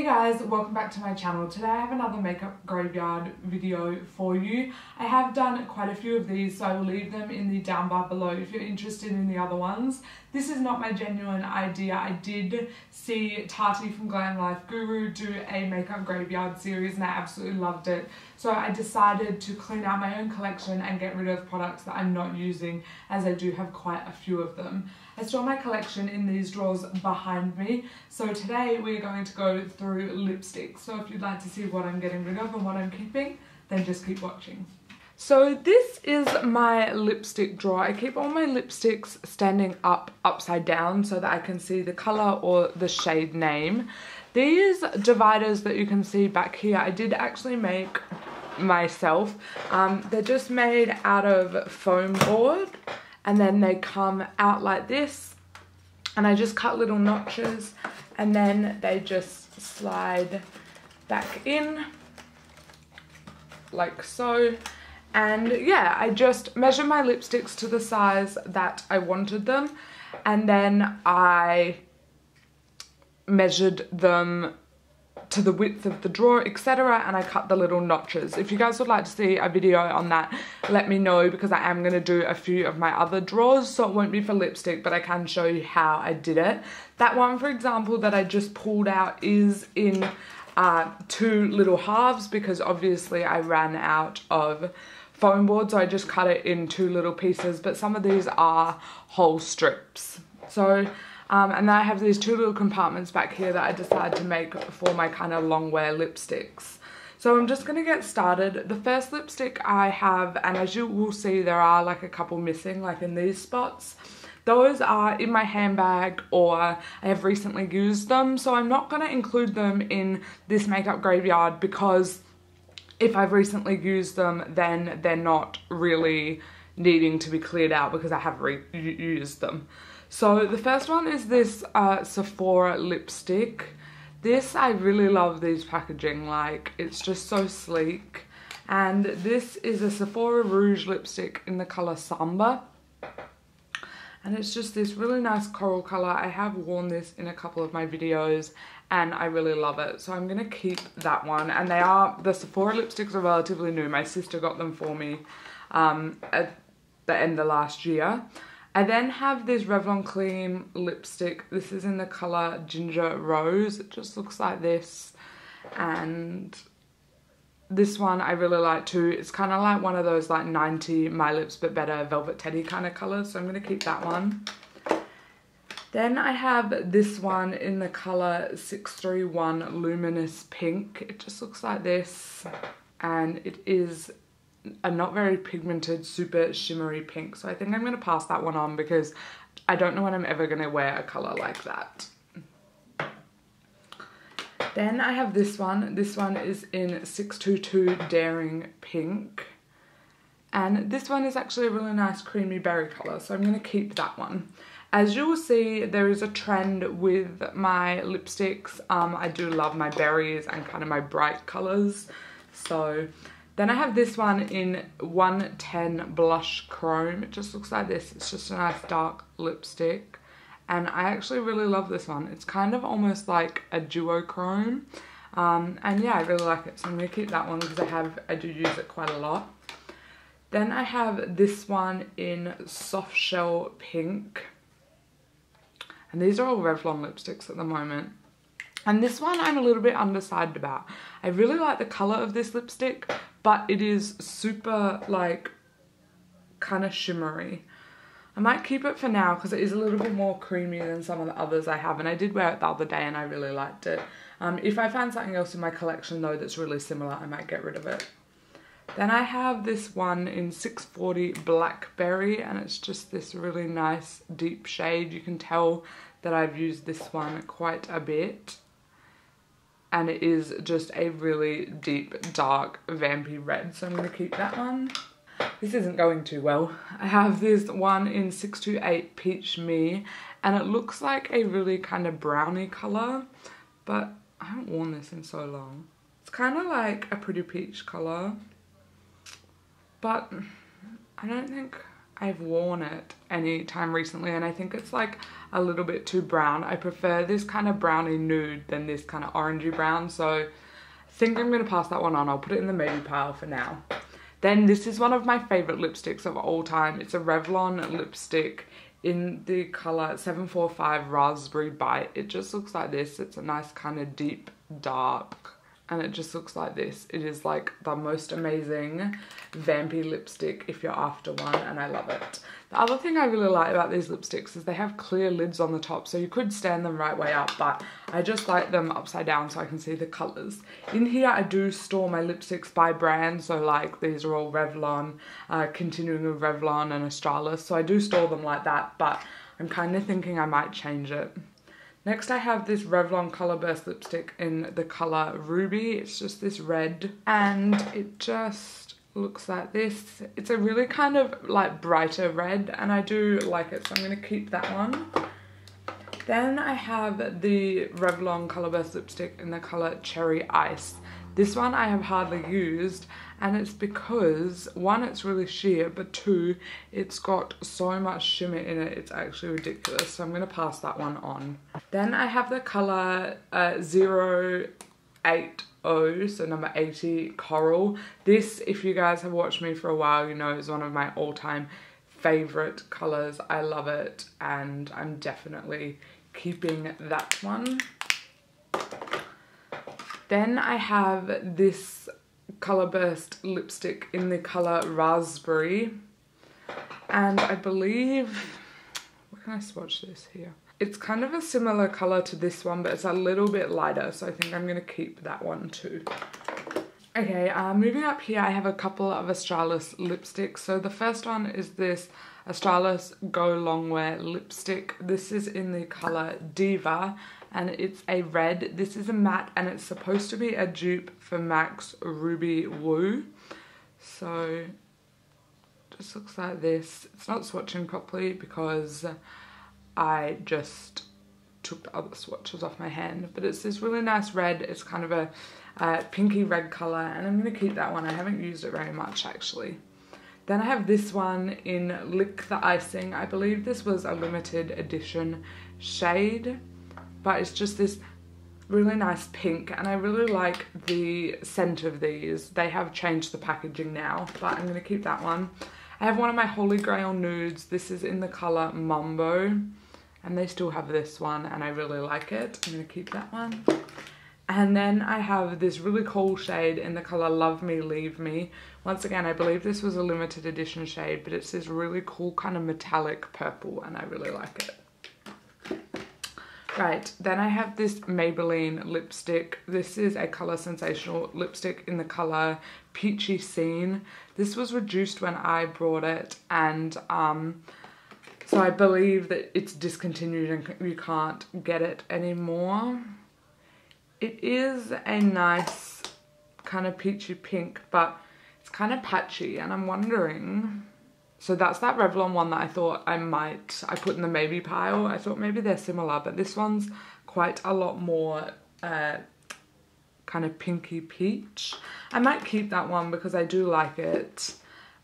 Hey guys, welcome back to my channel. Today I have another makeup graveyard video for you. I have done quite a few of these, so I will leave them in the down bar below if you're interested in the other ones. This is not my genuine idea. I did see Tati from Glam Life Guru do a makeup graveyard series and I absolutely loved it. So I decided to clean out my own collection and get rid of products that I'm not using, as I do have quite a few of them. I store my collection in these drawers behind me. So today we're going to go through lipsticks. So if you'd like to see what I'm getting rid of and what I'm keeping, then just keep watching. So this is my lipstick drawer. I keep all my lipsticks standing upside down so that I can see the colour or the shade name. These dividers that you can see back here, I did actually make myself. They're just made out of foam board, and then they come out like this, and I just cut little notches and then they just slide back in like so. And yeah, I just measured my lipsticks to the size that I wanted them, and then I measured them to the width of the drawer, etc., and I cut the little notches. If you guys would like to see a video on that, let me know, because I am going to do a few of my other drawers, so it won't be for lipstick, but I can show you how I did it. That one, for example, that I just pulled out is in two little halves, because obviously I ran out of foam board, so I just cut it in two little pieces, but some of these are whole strips. So and then I have these two little compartments back here that I decided to make for my kind of long wear lipsticks. So I'm just going to get started. The first lipstick I have, and as you will see, there are like a couple missing, like in these spots. Those are in my handbag, or I have recently used them. So I'm not going to include them in this makeup graveyard, because if I've recently used them, then they're not really needing to be cleared out because I have reused them. So the first one is this Sephora lipstick. This, I really love these packaging, like it's just so sleek. And this is a Sephora Rouge lipstick in the colour Samba. And it's just this really nice coral colour. I have worn this in a couple of my videos and I really love it. So I'm going to keep that one. And the Sephora lipsticks are relatively new. My sister got them for me at the end of last year. I then have this Revlon Clean lipstick. This is in the colour Ginger Rose. It just looks like this. And this one I really like too. It's kind of like one of those like 90 My Lips But Better Velvet Teddy kind of colours. So I'm going to keep that one. Then I have this one in the colour 631 Luminous Pink. It just looks like this. And it is a not very pigmented, super shimmery pink. So I think I'm going to pass that one on, because I don't know when I'm ever going to wear a colour like that. Then I have this one. This one is in 622 Daring Pink. And this one is actually a really nice creamy berry colour, so I'm going to keep that one. As you will see, there is a trend with my lipsticks. I do love my berries and kind of my bright colours. So then I have this one in 110 Blush Chrome. It just looks like this. It's just a nice dark lipstick. And I actually really love this one. It's kind of almost like a duochrome. And yeah, I really like it. So I'm going to keep that one because I do use it quite a lot. Then I have this one in Soft Shell Pink. And these are all Revlon lipsticks at the moment. And this one I'm a little bit undecided about. I really like the colour of this lipstick, but it is super, like, kind of shimmery. I might keep it for now because it is a little bit more creamy than some of the others I have. And I did wear it the other day and I really liked it. If I find something else in my collection, though, that's really similar, I might get rid of it. Then I have this one in 640 Blackberry, and it's just this really nice deep shade. You can tell that I've used this one quite a bit. And it is just a really deep, dark, vampy red. So I'm going to keep that one. This isn't going too well. I have this one in 628 Peach Me. And it looks like a really kind of browny colour. But I haven't worn this in so long. It's kind of like a pretty peach colour. But I don't think I've worn it any time recently, and I think it's like a little bit too brown. I prefer this kind of browny nude than this kind of orangey brown, so I think I'm going to pass that one on. I'll put it in the maybe pile for now. Then this is one of my favourite lipsticks of all time. It's a Revlon lipstick in the colour 745 Raspberry Bite. It just looks like this. It's a nice kind of deep dark, and it just looks like this. It is like the most amazing vampy lipstick if you're after one, and I love it. The other thing I really like about these lipsticks is they have clear lids on the top, so you could stand them right way up, but I just like them upside down so I can see the colours. In here I do store my lipsticks by brand, so like these are all Revlon, continuing with Revlon and a Stylist, so I do store them like that, but I'm kind of thinking I might change it. Next I have this Revlon Colour Burst lipstick in the colour Ruby. It's just this red, and it just looks like this. It's a really kind of like brighter red, and I do like it, so I'm going to keep that one. Then I have the Revlon Colour Burst lipstick in the colour Cherry Ice. This one I have hardly used, and it's because, one, it's really sheer, but two, it's got so much shimmer in it, it's actually ridiculous, so I'm going to pass that one on. Then I have the colour 080, so number 80, Coral. This, if you guys have watched me for a while, you know is one of my all-time favourite colours. I love it, and I'm definitely keeping that one. Then I have this Colour Burst lipstick in the colour Raspberry, and I believe, where can I swatch this here? It's kind of a similar colour to this one, but it's a little bit lighter, so I think I'm going to keep that one too. Okay, moving up here, I have a couple of Stylist lipsticks. So the first one is this Stylist Go Longwear lipstick. This is in the colour Diva, and it's a red. This is a matte, and it's supposed to be a dupe for MAC's Ruby Woo. So just looks like this. It's not swatching properly because I just took the other swatches off my hand, but it's this really nice red. It's kind of a pinky red colour, and I'm going to keep that one. I haven't used it very much actually. Then I have this one in Lick the Icing. I believe this was a limited edition shade, but it's just this really nice pink, and I really like the scent of these. They have changed the packaging now, but I'm going to keep that one. I have one of my Holy Grail nudes. This is in the colour Mumbo, and they still have this one, and I really like it. I'm going to keep that one. And then I have this really cool shade in the colour Love Me, Leave Me. Once again, I believe this was a limited edition shade, but it's this really cool kind of metallic purple, and I really like it. Right, then I have this Maybelline lipstick. This is a Colour Sensational lipstick in the colour Peachy Scene. This was reduced when I brought it, and so I believe that it's discontinued and you can't get it anymore. It is a nice kind of peachy pink, but it's kind of patchy, and I'm wondering. So that's that Revlon one that I thought I put in the maybe pile. I thought maybe they're similar, but this one's quite a lot more kind of pinky peach. I might keep that one because I do like it,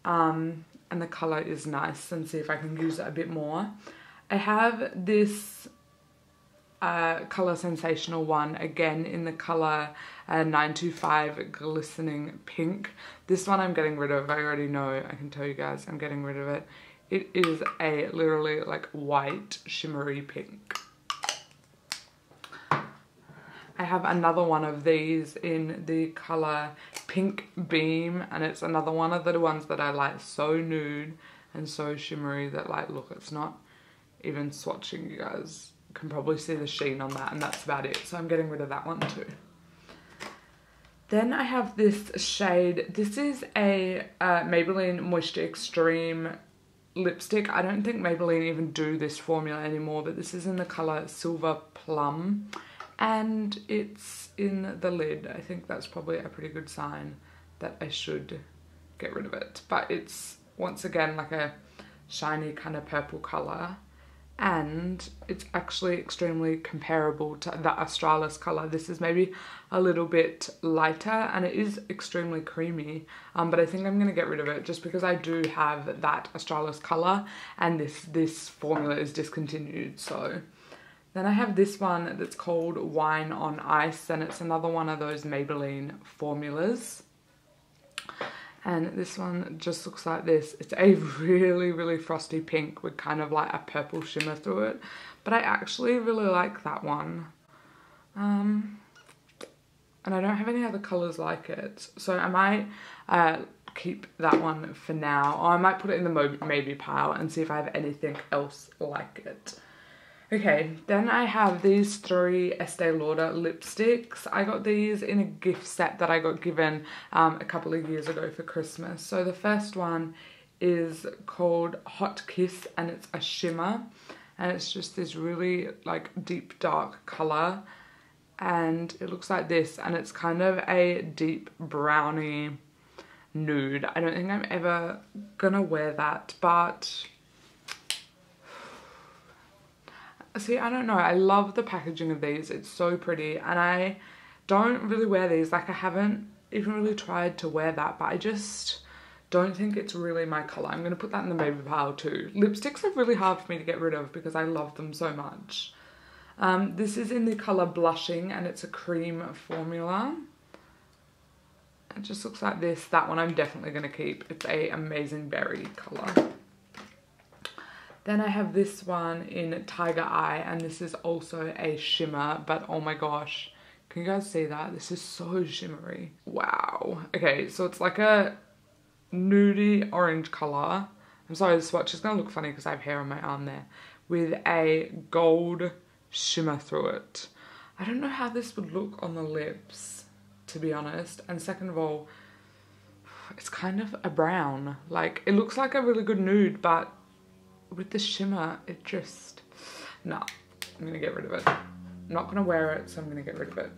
and the colour is nice, and see if I can use it a bit more. I have this Colour Sensational one again in the colour 925 Glistening Pink. This one I'm getting rid of. I already know, I can tell you guys I'm getting rid of it. It is a literally like white shimmery pink. I have another one of these in the colour Pink Beam, and it's another one of the ones that I like, so nude and so shimmery that, like, look, it's not even swatching. You guys can probably see the sheen on that, and that's about it. So I'm getting rid of that one too. Then I have this shade. This is a Maybelline Moisture Extreme lipstick. I don't think Maybelline even do this formula anymore, but this is in the colour Silver Plum, and it's in the lid. I think that's probably a pretty good sign that I should get rid of it. But it's, once again, like a shiny kind of purple colour, and it's actually extremely comparable to the Australis colour. This is maybe a little bit lighter and it is extremely creamy, but I think I'm going to get rid of it just because I do have that Australis colour and this formula is discontinued. So then I have this one that's called Wine on Ice, and it's another one of those Maybelline formulas. And this one just looks like this. It's a really, really frosty pink with kind of like a purple shimmer through it. But I actually really like that one. And I don't have any other colours like it. So I might keep that one for now. Or I might put it in the maybe pile and see if I have anything else like it. Okay, then I have these 3 Estee Lauder lipsticks. I got these in a gift set that I got given a couple of years ago for Christmas. So the first one is called Hot Kiss, and it's a shimmer. And it's just this really like deep dark colour. And it looks like this, and it's kind of a deep browny nude. I don't think I'm ever gonna wear that, but see, I don't know. I love the packaging of these. It's so pretty, and I don't really wear these. Like, I haven't even really tried to wear that, but I just don't think it's really my colour. I'm going to put that in the maybe pile too. Lipsticks are really hard for me to get rid of because I love them so much. This is in the colour Blushing, and it's a cream formula. It just looks like this. That one I'm definitely going to keep. It's a amazing berry colour. Then I have this one in Tiger Eye, and this is also a shimmer, but oh my gosh, can you guys see that? This is so shimmery. Wow. Okay, so it's like a nudie orange colour. I'm sorry, the swatch is going to look funny because I have hair on my arm there. With a gold shimmer through it. I don't know how this would look on the lips, to be honest. And second of all, it's kind of a brown. Like, it looks like a really good nude, but with the shimmer, it just, nah, I'm gonna get rid of it. I'm not gonna wear it, so I'm gonna get rid of it.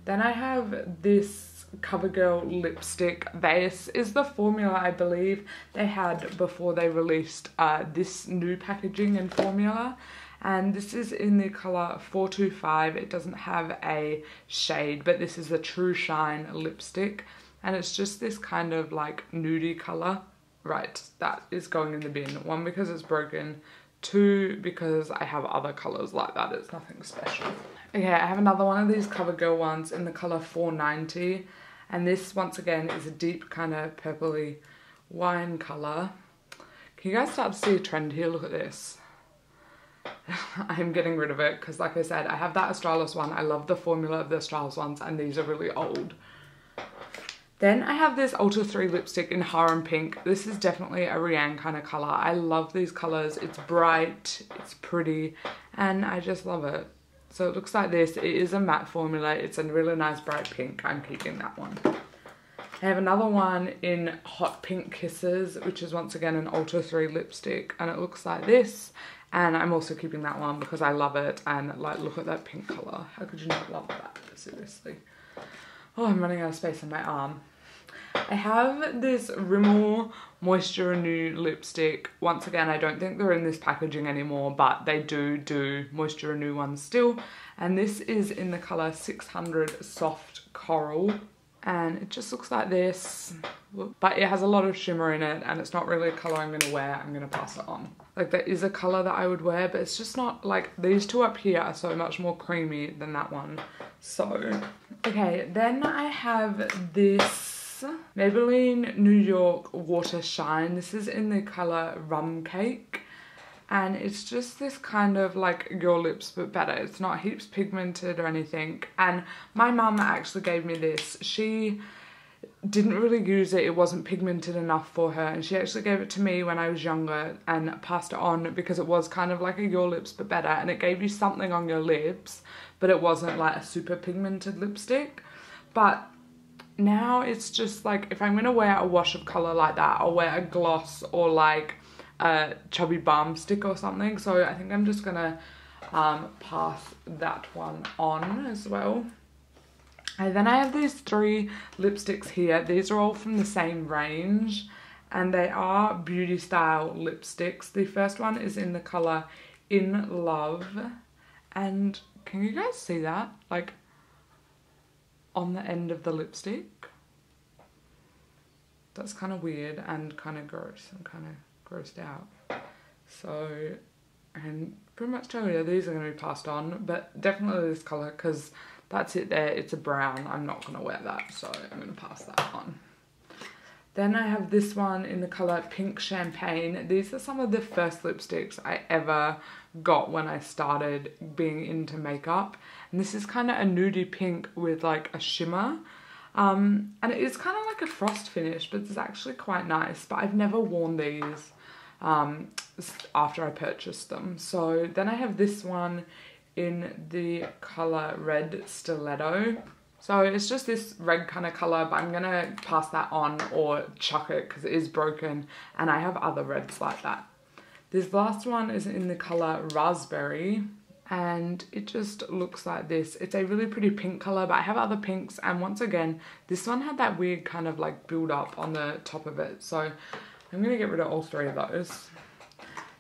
Then I have this CoverGirl lipstick. This is the formula I believe they had before they released this new packaging and formula. And this is in the colour 425. It doesn't have a shade, but this is a True Shine lipstick. And it's just this kind of like nudie colour. Right, that is going in the bin. 1, because it's broken. 2, because I have other colours like that. It's nothing special. Okay, I have another one of these CoverGirl ones in the colour 490. And this, once again, is a deep kind of purpley wine colour. Can you guys start to see a trend here? Look at this. I'm getting rid of it because, like I said, I have that Australis one. I love the formula of the Australis ones, and these are really old. Then I have this Ultra 3 lipstick in Harem Pink. This is definitely a Rhianne kind of colour. I love these colours. It's bright, it's pretty, and I just love it. So it looks like this. It is a matte formula. It's a really nice bright pink. I'm keeping that one. I have another one in Hot Pink Kisses, which is once again an Ultra 3 lipstick, and it looks like this. And I'm also keeping that one because I love it, and like, look at that pink colour. How could you not love that? Seriously. Oh, I'm running out of space on my arm. I have this Rimmel Moisture Renew lipstick. Once again, I don't think they're in this packaging anymore, but they do Moisture Renew ones still. And this is in the colour 600 Soft Coral. And it just looks like this. But it has a lot of shimmer in it, and it's not really a colour I'm going to wear. I'm going to pass it on. Like, there is a colour that I would wear, but it's just not, like, these two up here are so much more creamy than that one. So, okay, then I have this Maybelline New York Water Shine. This is in the colour Rum Cake. And it's just this kind of like Your Lips but better. It's not heaps pigmented or anything. And my mum actually gave me this. She didn't really use it. It wasn't pigmented enough for her. And she actually gave it to me when I was younger and passed it on because it was kind of like a Your Lips but better. And it gave you something on your lips, but it wasn't like a super pigmented lipstick. But now it's just like, if I'm going to wear a wash of colour like that, I'll wear a gloss or like a Chubby Balm Stick or something. So I think I'm just gonna pass that one on as well. And then I have these 3 lipsticks here. These are all from the same range, and they are beauty style lipsticks. The first one is in the colour In Love. And can you guys see that? Like on the end of the lipstick. That's kind of weird and kind of gross. I'm kind of grossed out. So, and pretty much tell you these are going to be passed on, but definitely this colour, because that's it there. It's a brown. I'm not going to wear that, so I'm going to pass that on. Then I have this one in the colour Pink Champagne. These are some of the first lipsticks I ever got when I started being into makeup. And this is kind of a nudie pink with like a shimmer. And it is kind of like a frost finish, but it's actually quite nice. But I've never worn these after I purchased them. So then I have this one in the colour Red Stiletto. So it's just this red kind of colour, but I'm going to pass that on or chuck it because it is broken, and I have other reds like that. This last one is in the colour Raspberry, and it just looks like this. It's a really pretty pink colour, but I have other pinks, and once again, this one had that weird kind of like build up on the top of it. So I'm going to get rid of all three of those.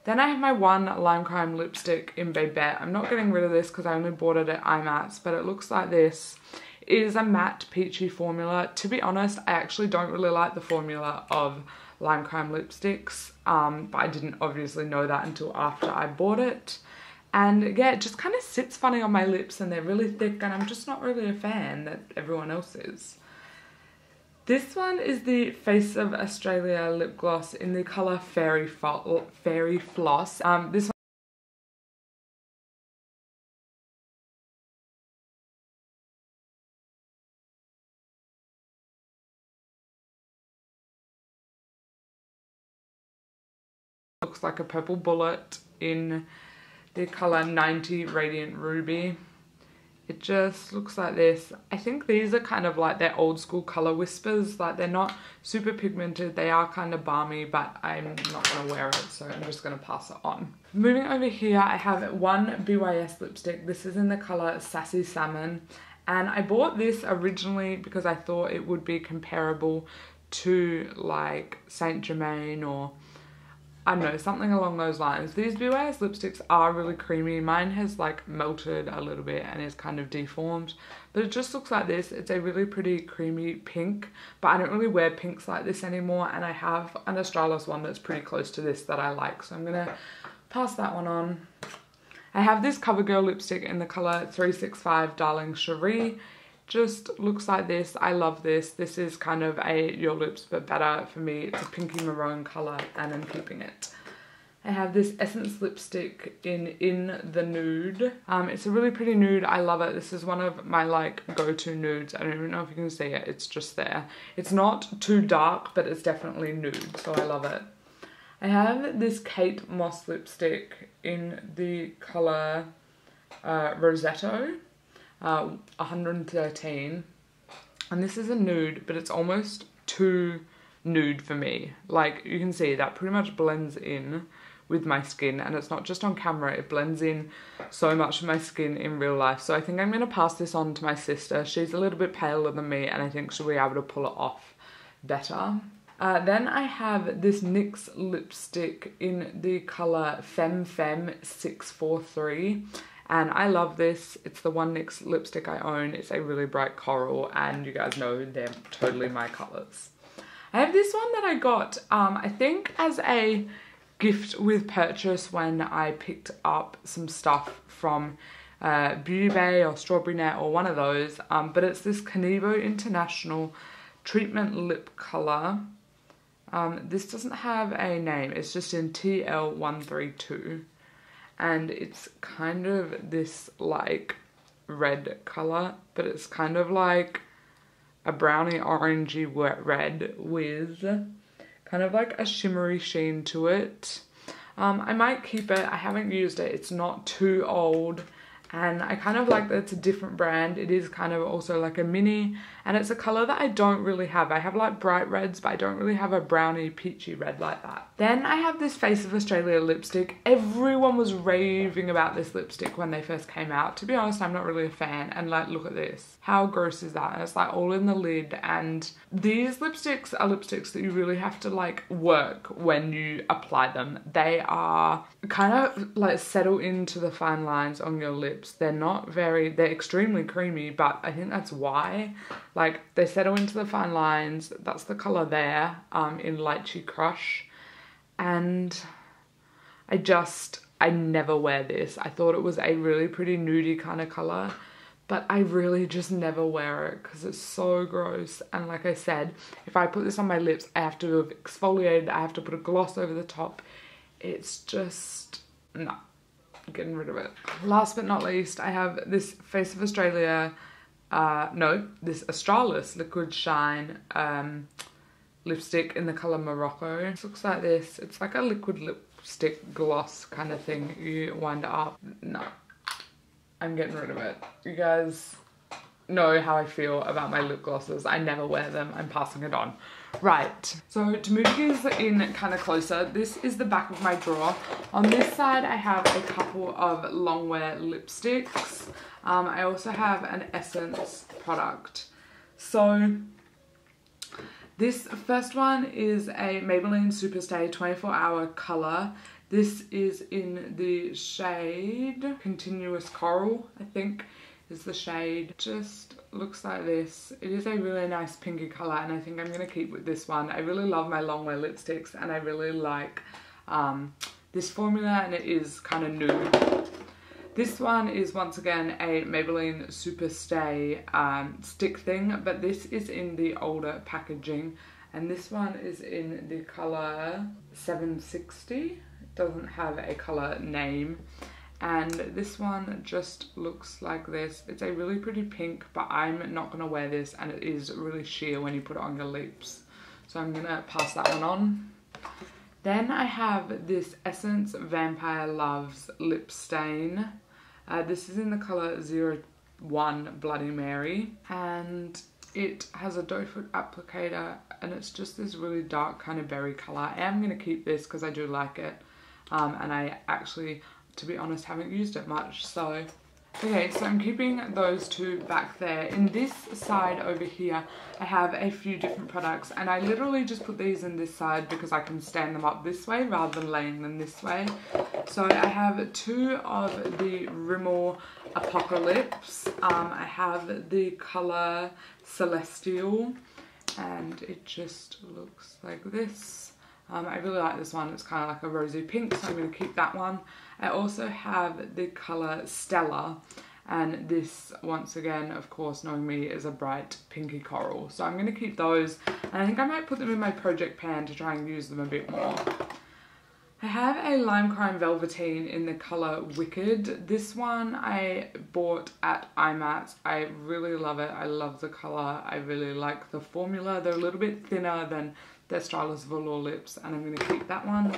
Then I have my one Lime Crime lipstick in Babette. I'm not getting rid of this because I only bought it at IMATS, but it looks like this. It is a matte peachy formula. To be honest, I actually don't really like the formula of Lime Crime lipsticks, but I didn't obviously know that until after I bought it. And yeah, it just kind of sits funny on my lips, and they're really thick, and I'm just not really a fan that everyone else is. This one is the Face of Australia lip gloss in the colour Fairy Floss. This looks like a purple bullet in the colour 90 Radiant Ruby. It just looks like this. I think these are kind of like their old school colour whispers. Like they're not super pigmented. They are kind of balmy, but I'm not going to wear it, so I'm just going to pass it on. Moving over here, I have one BYS lipstick. This is in the colour Sassy Salmon. And I bought this originally because I thought it would be comparable to like Saint Germain or I don't know, something along those lines. These BYS lipsticks are really creamy. Mine has like melted a little bit and is kind of deformed, but it just looks like this. It's a really pretty creamy pink, but I don't really wear pinks like this anymore, and I have an Australis one that's pretty close to this that I like, so I'm gonna pass that one on. I have this CoverGirl lipstick in the colour 365 Darling Cherie. Just looks like this. I love this. This is kind of a Your Lips But Better for me. It's a pinky maroon colour and I'm keeping it. I have this Essence lipstick in the nude. It's a really pretty nude. I love it. This is one of my like go-to nudes. I don't even know if you can see it. It's just there. It's not too dark, but it's definitely nude, so I love it. I have this Kate Moss lipstick in the colour Rosetto. 113, and this is a nude, but it's almost too nude for me. Like you can see that pretty much blends in with my skin, and it's not just on camera, it blends in so much with my skin in real life. So I think I'm going to pass this on to my sister. She's a little bit paler than me, and I think she'll be able to pull it off better. Then I have this NYX lipstick in the colour Femme 643. And I love this. It's the one NYX lipstick I own. It's a really bright coral, and you guys know they're totally my colours. I have this one that I got, I think as a gift with purchase when I picked up some stuff from Beauty Bay or Strawberry Net or one of those. But it's this Canebo International Treatment Lip Colour. This doesn't have a name. It's just in TL132. And it's kind of this like red colour, but it's kind of like a browny orangey wet red with kind of like a shimmery sheen to it. I might keep it. I haven't used it. It's not too old, And I kind of like that it's a different brand. It is kind of also like a mini, and it's a color that I don't really have. I have like bright reds, but I don't really have a brownie peachy red like that. Then I have this Face of Australia lipstick. Everyone was raving about this lipstick when they first came out. To be honest, I'm not really a fan, and like, look at this. How gross is that? And it's like all in the lid, and these lipsticks are lipsticks that you really have to like work when you apply them. They are kind of like settle into the fine lines on your lips. They're extremely creamy, but I think that's why. Like, they settle into the fine lines. That's the colour there, in Lychee Crush. And I never wear this. I thought it was a really pretty nudie kind of colour, but I really just never wear it because it's so gross. And like I said, if I put this on my lips, I have to have exfoliated, I have to put a gloss over the top. It's just, no. Getting rid of it. Last but not least, I have this Face of Australia, this Stylist Liquid Shine lipstick in the colour Morocco. It looks like this. It's like a liquid lipstick gloss kind of thing. You wind it up. No, I'm getting rid of it. You guys know how I feel about my lip glosses. I never wear them. I'm passing it on. Right, so to move these in kind of closer, this is the back of my drawer. On this side, I have a couple of long wear lipsticks. I also have an Essence product. So this first one is a Maybelline Superstay 24-hour color. This is in the shade Continuous Coral, I think is the shade. Just looks like this. It is a really nice pinky colour, and I think I'm going to keep with this one. I really love my long wear lipsticks, and I really like this formula, and it is kind of nude. This one is once again a Maybelline Superstay stick thing, but this is in the older packaging, and this one is in the colour 760. It doesn't have a colour name. And this one just looks like this. It's a really pretty pink, but I'm not going to wear this, and it is really sheer when you put it on your lips. So I'm going to pass that one on. Then I have this Essence Vampire Loves Lip Stain. This is in the colour 01 Bloody Mary. And it has a doe foot applicator, and it's just this really dark kind of berry colour. I am going to keep this because I do like it. And I actually, to be honest, haven't used it much. So okay, so I'm keeping those two back there. In this side over here, I have a few different products, and I literally just put these in this side because I can stand them up this way rather than laying them this way. So I have two of the Rimmel Apocalypse. I have the colour Celestial, and it just looks like this. I really like this one. It's kind of like a rosy pink, so I'm going to keep that one. I also have the colour Stella, and this, once again, of course, knowing me, is a bright pinky coral. So I'm going to keep those, and I think I might put them in my project pan to try and use them a bit more. I have a Lime Crime Velveteen in the colour Wicked. This one I bought at IMATS. I really love it. I love the colour. I really like the formula. They're a little bit thinner than their Stylist Velour lips, and I'm going to keep that one.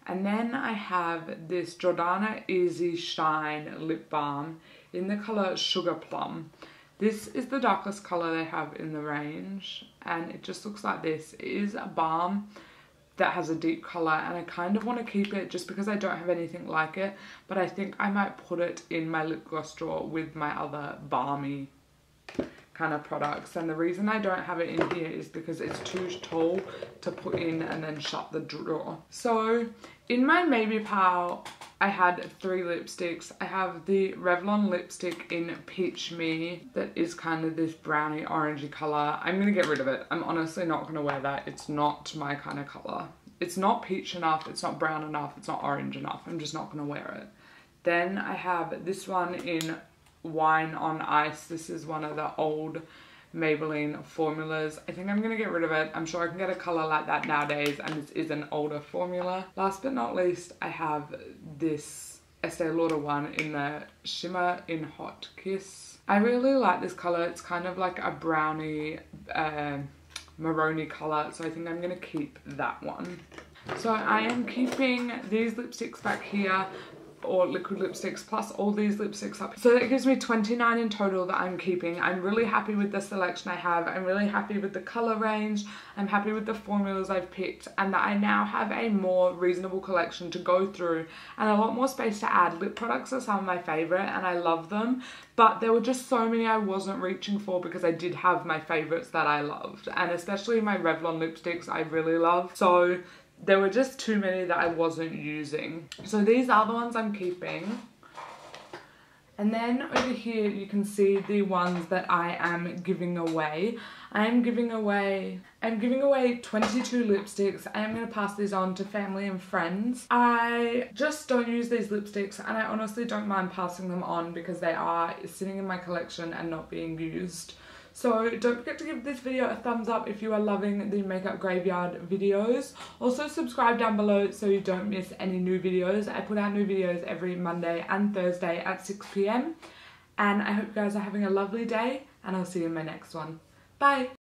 And then I have this Jordana Easy Shine Lip Balm in the colour Sugar Plum. This is the darkest colour they have in the range, and it just looks like this. It is a balm that has a deep colour, and I kind of want to keep it just because I don't have anything like it, but I think I might put it in my lip gloss drawer with my other balmy kind of products. And the reason I don't have it in here is because it's too tall to put in and then shut the drawer. So in my Maybe Pal, I had 3 lipsticks. I have the Revlon lipstick in Peach Me that is kind of this browny orangey colour. I'm going to get rid of it. I'm honestly not going to wear that. It's not my kind of colour. It's not peach enough. It's not brown enough. It's not orange enough. I'm just not going to wear it. Then I have this one in Wine on Ice. This is one of the old Maybelline formulas. I think I'm going to get rid of it. I'm sure I can get a colour like that nowadays, and this is an older formula. Last but not least, I have this Estee Lauder one in the Shimmer in Hot Kiss. I really like this colour. It's kind of like a browny, maroony colour, so I think I'm going to keep that one. So I am keeping these lipsticks back here or liquid lipsticks plus all these lipsticks up. So that gives me 29 in total that I'm keeping. I'm really happy with the selection I have. I'm really happy with the colour range. I'm happy with the formulas I've picked, and that I now have a more reasonable collection to go through and a lot more space to add. Lip products are some of my favourite and I love them, but there were just so many I wasn't reaching for because I did have my favourites that I loved, and especially my Revlon lipsticks I really love. So there were just too many that I wasn't using. So these are the ones I'm keeping. And then over here you can see the ones that I am giving away. I'm giving away 22 lipsticks. I am going to pass these on to family and friends. I just don't use these lipsticks and I honestly don't mind passing them on because they are sitting in my collection and not being used. So don't forget to give this video a thumbs up if you are loving the makeup graveyard videos. Also subscribe down below so you don't miss any new videos. I put out new videos every Monday and Thursday at 6 PM. And I hope you guys are having a lovely day and I'll see you in my next one. Bye!